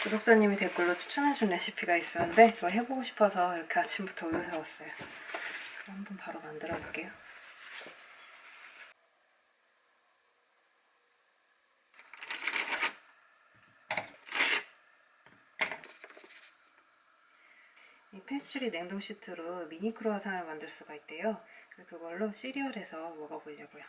구독자님이 댓글로 추천해준 레시피가 있었는데 이거 해보고 싶어서 이렇게 아침부터 우유 사왔어요. 그럼 한번 바로 만들어 볼게요. 이 페스츄리 냉동 시트로 미니 크루아상을 만들 수가 있대요. 그래서 그걸로 시리얼해서 먹어보려고요.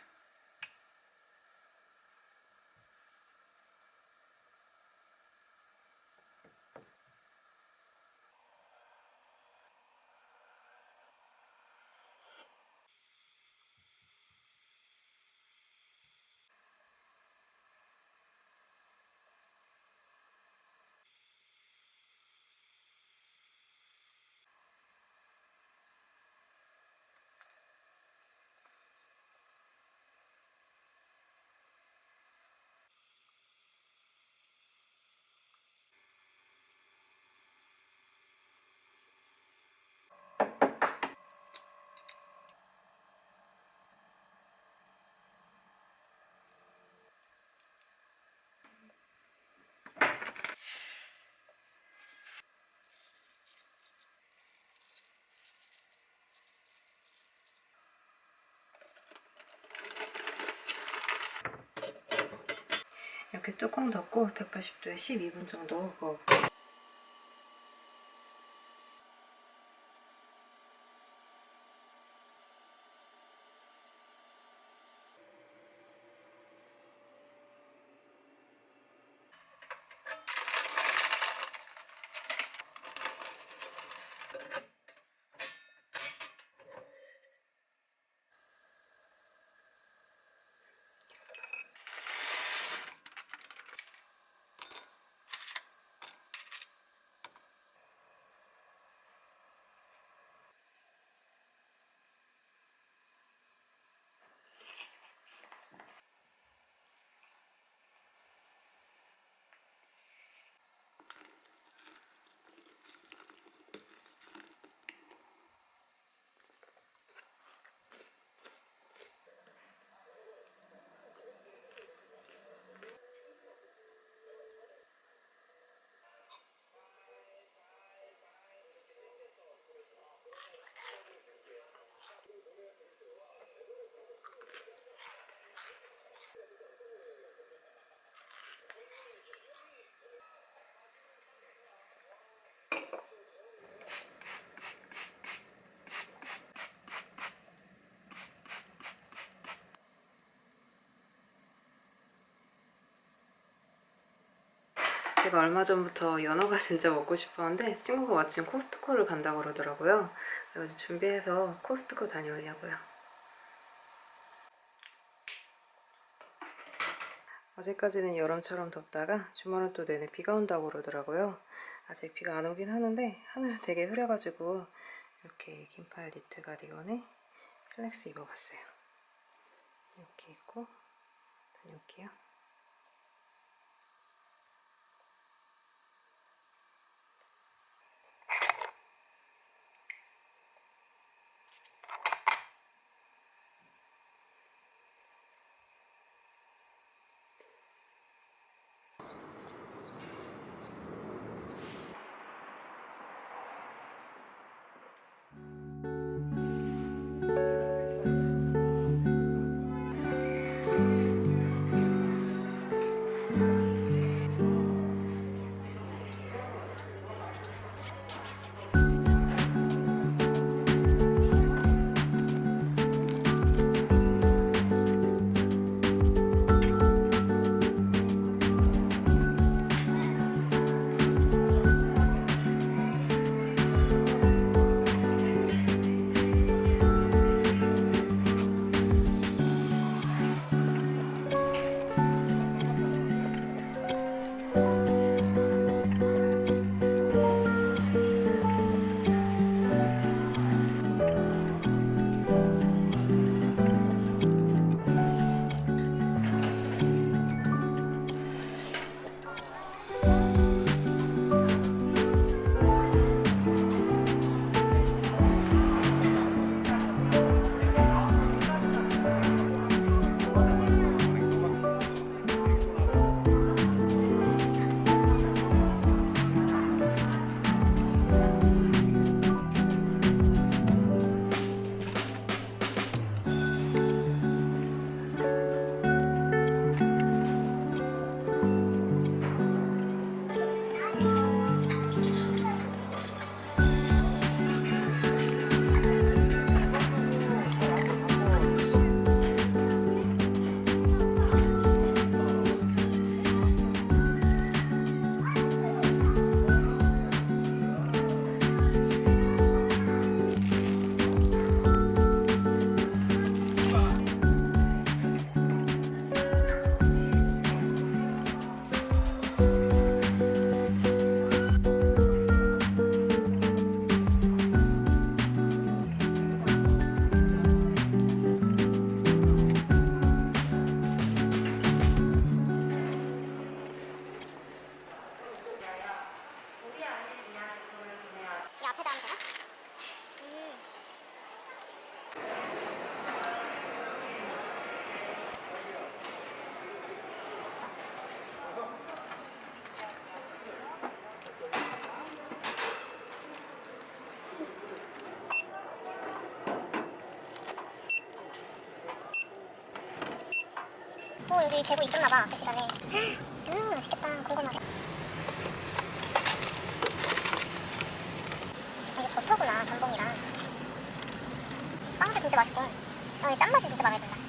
이렇게 뚜껑 덮고 180도에 12분 정도 구워볼게요. 제가 얼마 전부터 연어가 진짜 먹고 싶었는데 친구가 마침 코스트코를 간다고 그러더라고요. 그래서 준비해서 코스트코 다녀오려고요. 어제까지는 여름처럼 덥다가 주말은 또 내내 비가 온다고 그러더라고요. 아직 비가 안 오긴 하는데 하늘은 되게 흐려가지고 이렇게 긴팔 니트 가디건에 슬랙스 입어봤어요. 이렇게 입고 다녀올게요. 여기 재고 있었나봐 그 시간에. 맛있겠다. 궁금하다. 이게 버터구나. 전복이랑 빵도 진짜 맛있고. 이 짠맛이 진짜 마음에 든다.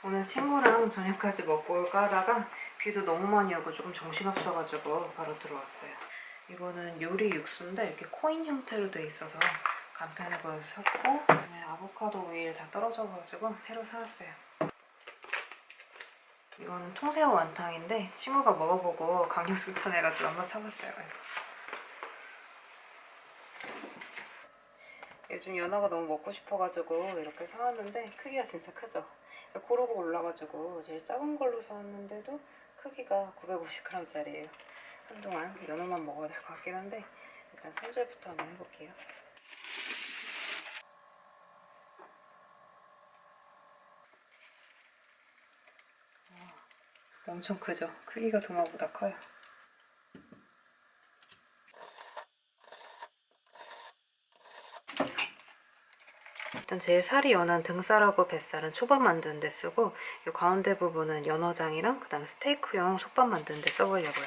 오늘 친구랑 저녁까지 먹고 올까 하다가 비도 너무 많이 오고 조금 정신없어가지고 바로 들어왔어요. 이거는 요리 육수인데 이렇게 코인 형태로 돼 있어서 간편해 보여서 샀고, 아보카도 오일 다 떨어져가지고 새로 사왔어요. 이거는 통새우 완탕인데 친구가 먹어보고 강력 추천해가지고 한번 사봤어요. 요즘 연어가 너무 먹고 싶어가지고 이렇게 사왔는데 크기가 진짜 크죠? 고르고 올라가지고 제일 작은 걸로 사왔는데도 크기가 950g짜리예요. 한동안 연어만 먹어야 될 것 같긴 한데 일단 손질부터 한번 해볼게요. 엄청 크죠? 크기가 도마보다 커요. 일단 제일 살이 연한 등살하고 뱃살은 초밥 만드는 데 쓰고, 이 가운데 부분은 연어장이랑 그 다음에 스테이크용 솥밥 만드는 데 써보려고요.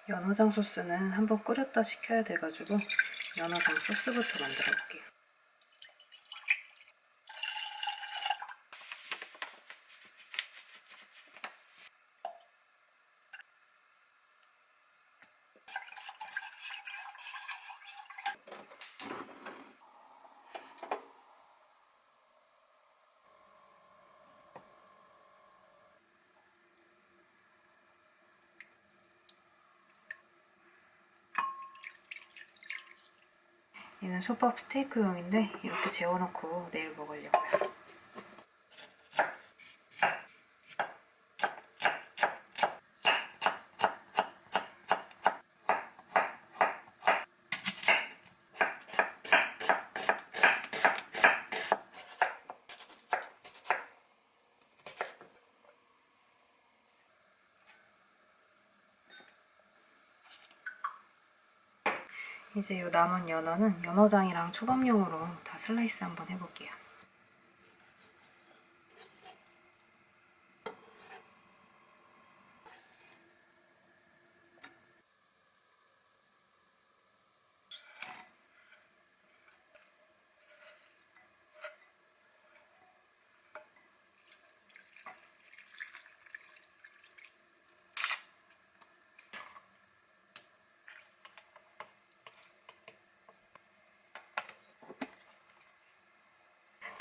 연어장 소스는 한번 끓였다 식혀야 돼가지고 연어장 소스부터 만들어 볼게요. 얘는 솥밥 스테이크용인데 이렇게 재워놓고 내일 먹으려고요. 이제 이 남은 연어는 연어장이랑 초밥용으로 다 슬라이스 한번 해볼게요.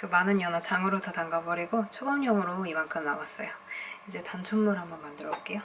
그 많은 연어 장으로 다 담가버리고 초밥용으로 이만큼 남았어요. 이제 단촛물 한번 만들어 볼게요.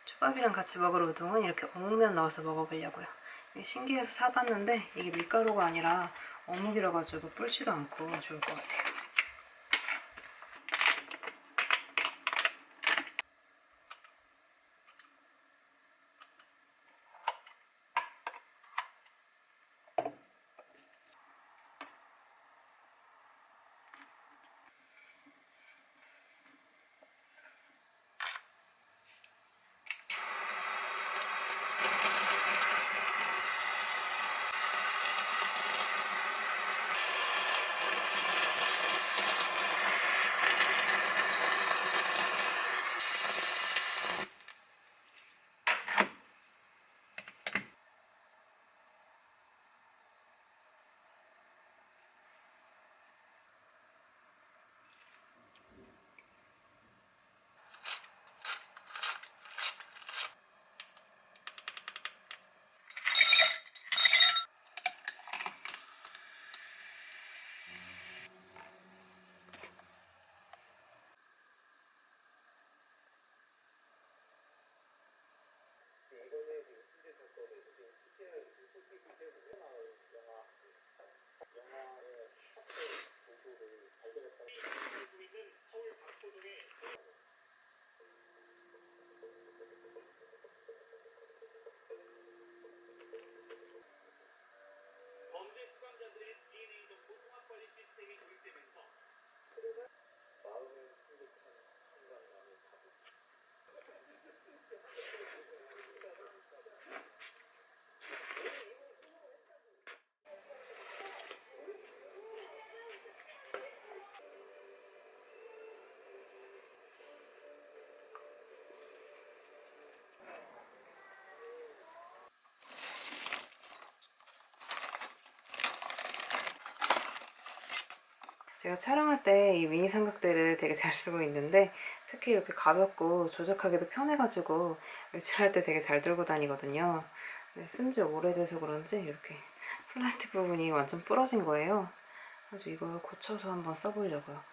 초밥이랑 같이 먹을 우동은 이렇게 어묵면 넣어서 먹어보려고요. 이게 신기해서 사봤는데 이게 밀가루가 아니라 어묵이라 가지고 불지도 않고 좋을 것 같아요. 제가 촬영할 때 이 미니 삼각대를 되게 잘 쓰고 있는데 특히 이렇게 가볍고 조작하기도 편해가지고 외출할 때 되게 잘 들고 다니거든요. 네, 쓴지 오래돼서 그런지 이렇게 플라스틱 부분이 완전 부러진 거예요. 그래서 이걸 고쳐서 한번 써보려고요.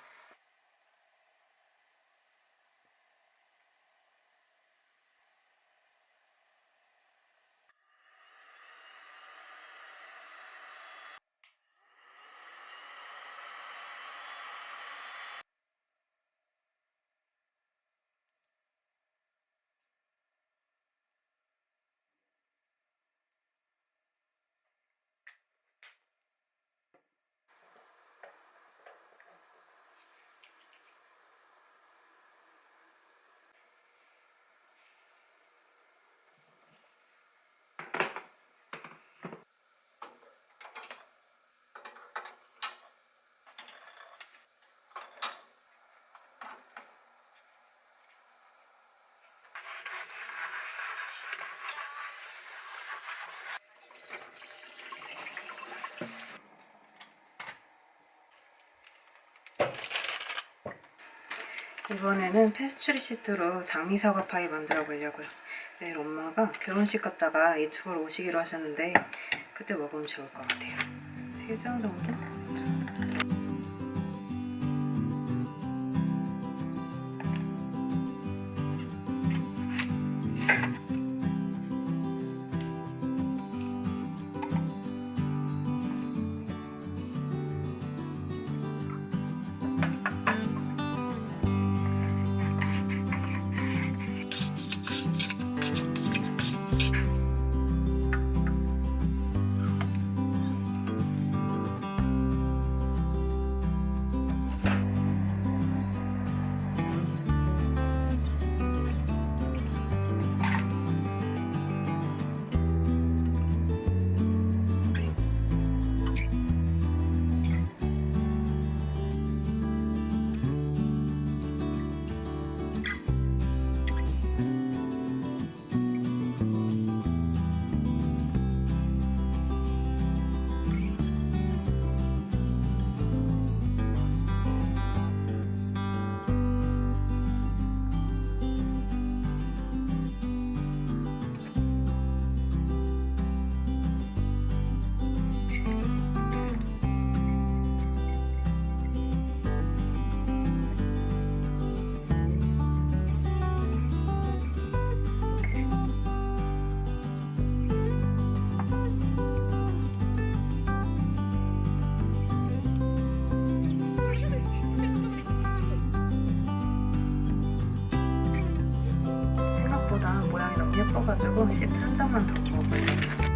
이번에는 페스츄리 시트로 장미사과 파이 만들어 보려고요. 내일 엄마가 결혼식 갔다가 이 집으로 오시기로 하셨는데 그때 먹으면 좋을 것 같아요. 3장 정도? 예뻐가지고 시트 한 장만 더 부어볼게요.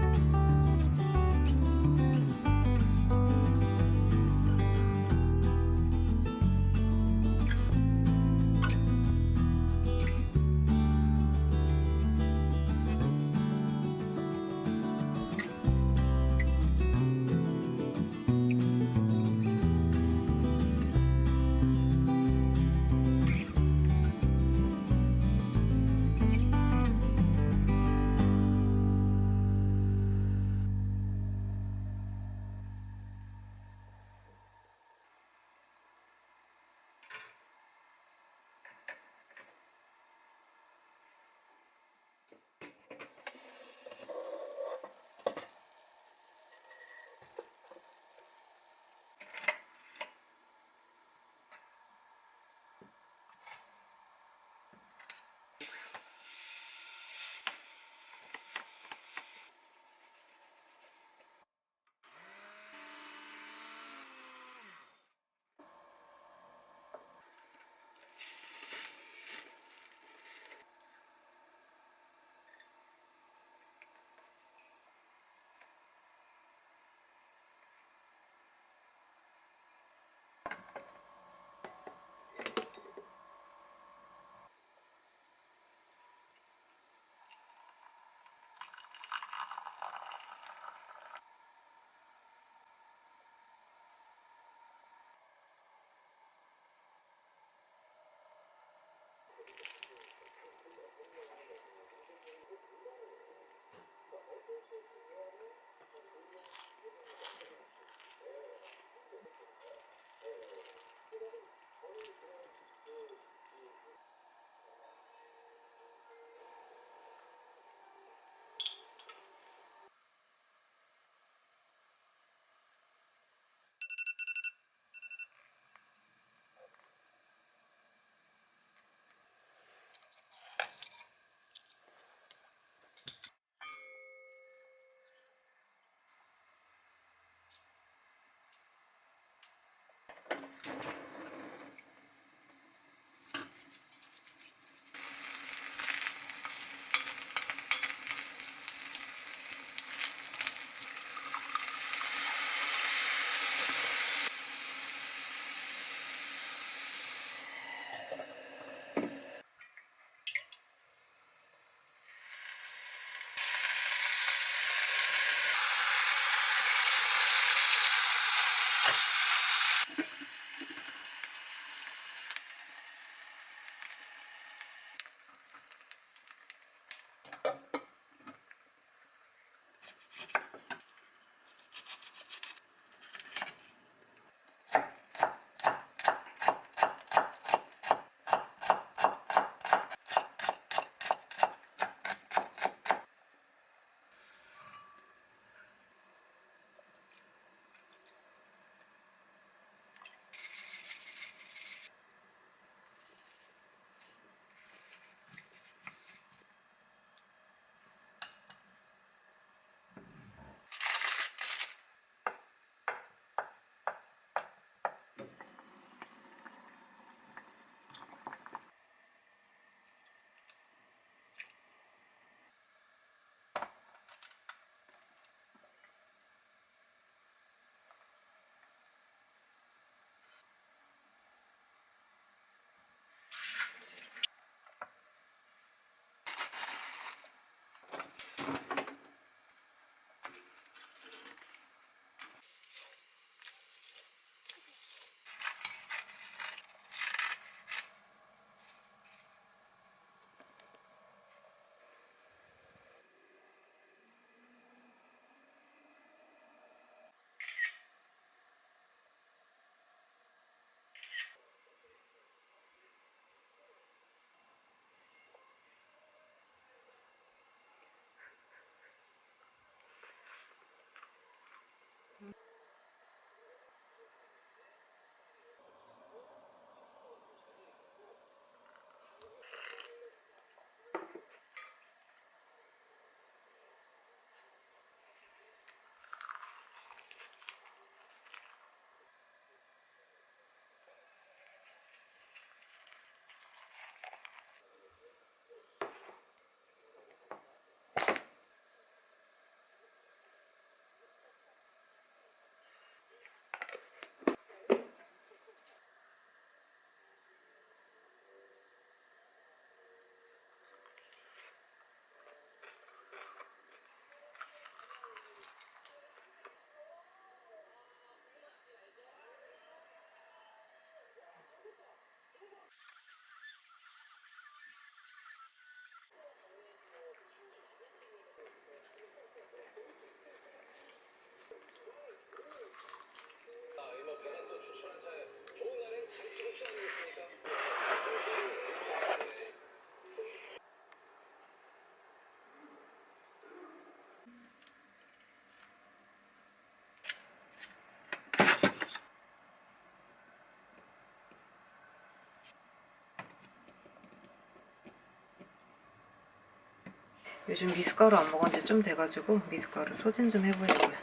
요즘 미숫가루 안 먹은 지 좀 돼가지고 미숫가루 소진 좀 해보려고요.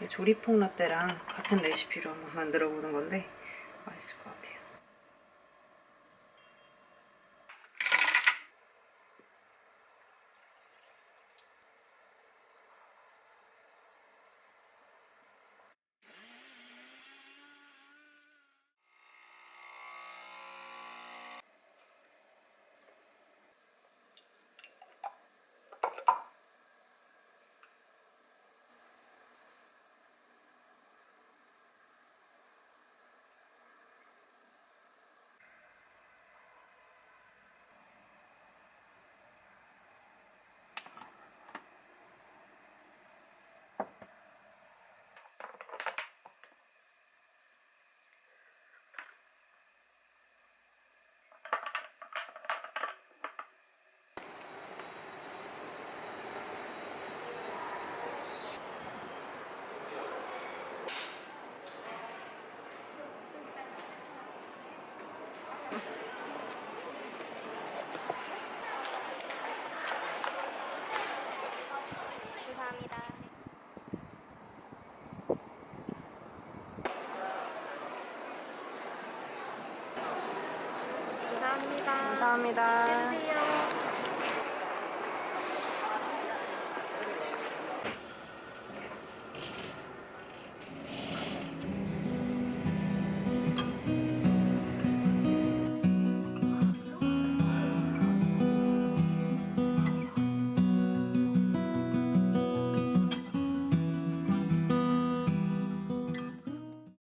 조리퐁 라떼랑 같은 레시피로 한번 만들어 보는 건데 맛있을 것 같아요. 감사합니다. 감사합니다.